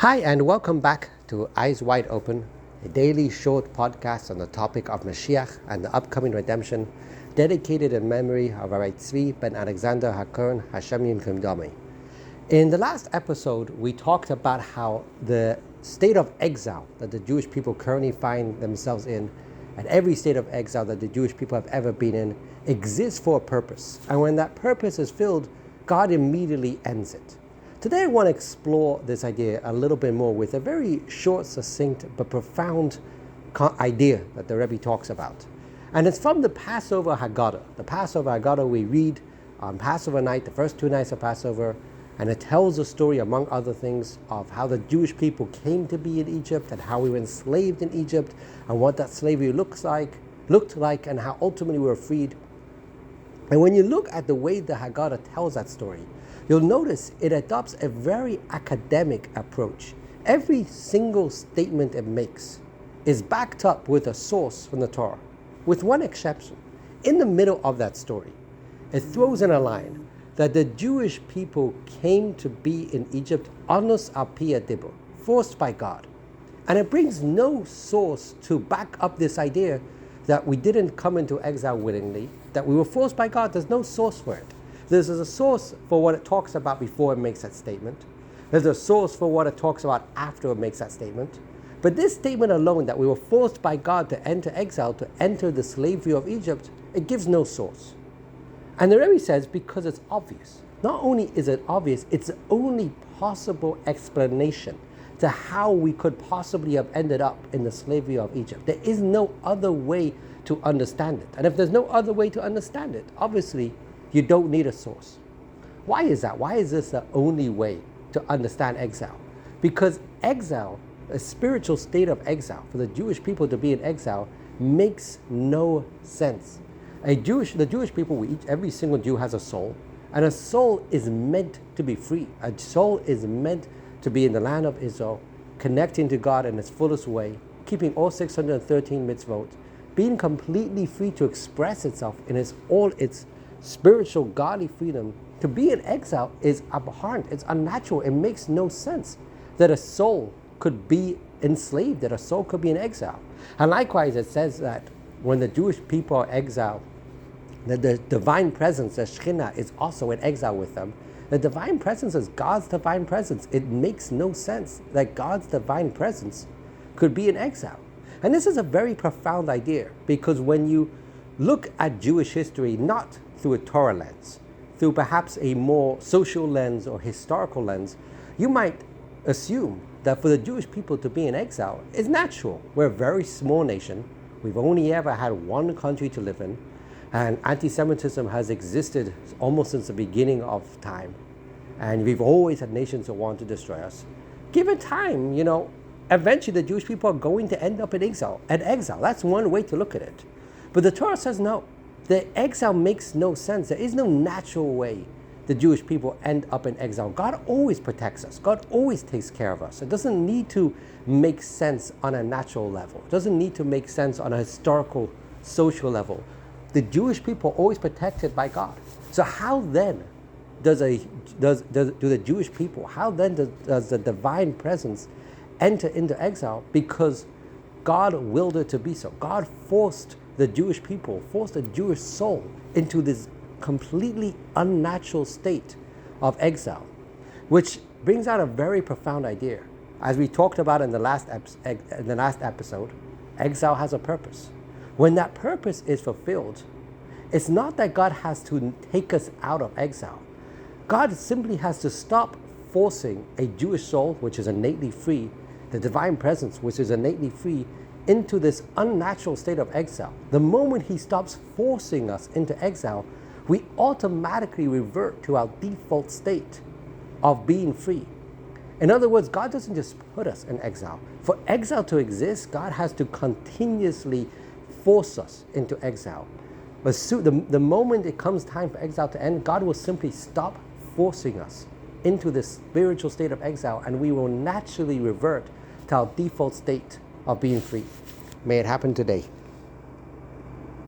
Hi, and welcome back to Eyes Wide Open, a daily short podcast on the topic of Mashiach and the upcoming redemption, dedicated in memory of Rabbi Tzvi ben Alexander HaKohen Hashem Yimkim Dami. In the last episode, we talked about how the state of exile that the Jewish people currently find themselves in, and every state of exile that the Jewish people have ever been in, exists for a purpose. And when that purpose is filled, God immediately ends it. Today I want to explore this idea a little bit more with a very short, succinct, but profound idea that the Rebbe talks about. And it's from the Passover Haggadah. The Passover Haggadah we read on Passover night, the first 2 nights of Passover, and it tells a story, among other things, of how the Jewish people came to be in Egypt and how we were enslaved in Egypt and what that slavery looked like and how ultimately we were freed. And when you look at the way the Haggadah tells that story, you'll notice it adopts a very academic approach. Every single statement it makes is backed up with a source from the Torah, with one exception. In the middle of that story, it throws in a line that the Jewish people came to be in Egypt anus al pi dibur, forced by God. And it brings no source to back up this idea that we didn't come into exile willingly, that we were forced by God. There's no source for it. There's a source for what it talks about before it makes that statement. There's a source for what it talks about after it makes that statement. But this statement alone, that we were forced by God to enter exile, to enter the slavery of Egypt, it gives no source. And the Rebbe says, because it's obvious. Not only is it obvious, it's the only possible explanation to how we could possibly have ended up in the slavery of Egypt. There is no other way to understand it. And if there's no other way to understand it, obviously, you don't need a source. Why is that? Why is this the only way to understand exile? Because exile, a spiritual state of exile, for the Jewish people to be in exile, makes no sense. The Jewish people, every single Jew has a soul, and a soul is meant to be free. A soul is meant to be in the land of Israel, connecting to God in its fullest way, keeping all 613 mitzvot, being completely free to express itself in all its spiritual, godly freedom. To be in exile is abhorrent, it's unnatural, it makes no sense that a soul could be enslaved, that a soul could be in exile. And likewise, it says that when the Jewish people are exiled, that the divine presence, the Shekhinah, is also in exile with them. The divine presence is God's divine presence. It makes no sense that God's divine presence could be in exile. And this is a very profound idea, because when you look at Jewish history, not through a Torah lens, through perhaps a more social lens or historical lens, you might assume that for the Jewish people to be in exile is natural. We're a very small nation. We've only ever had one country to live in, and anti-Semitism has existed almost since the beginning of time. And we've always had nations who want to destroy us. Given time, eventually the Jewish people are going to end up in exile. That's one way to look at it. But the Torah says no. The exile makes no sense. There is no natural way the Jewish people end up in exile. God always protects us. God always takes care of us. It doesn't need to make sense on a natural level. It doesn't need to make sense on a historical, social level. The Jewish people are always protected by God. So how then do the Jewish people, how then does the divine presence enter into exile? Because God willed it to be so. God forced the Jewish people, forced the Jewish soul into this completely unnatural state of exile, which brings out a very profound idea. As we talked about in the last episode, exile has a purpose. When that purpose is fulfilled, it's not that God has to take us out of exile. God simply has to stop forcing a Jewish soul, which is innately free, the divine presence, which is innately free, into this unnatural state of exile. The moment he stops forcing us into exile, we automatically revert to our default state of being free. In other words, God doesn't just put us in exile. For exile to exist, God has to continuously force us into exile. But the moment it comes time for exile to end, God will simply stop forcing us into this spiritual state of exile, and we will naturally revert to our default state of being free. May it happen today.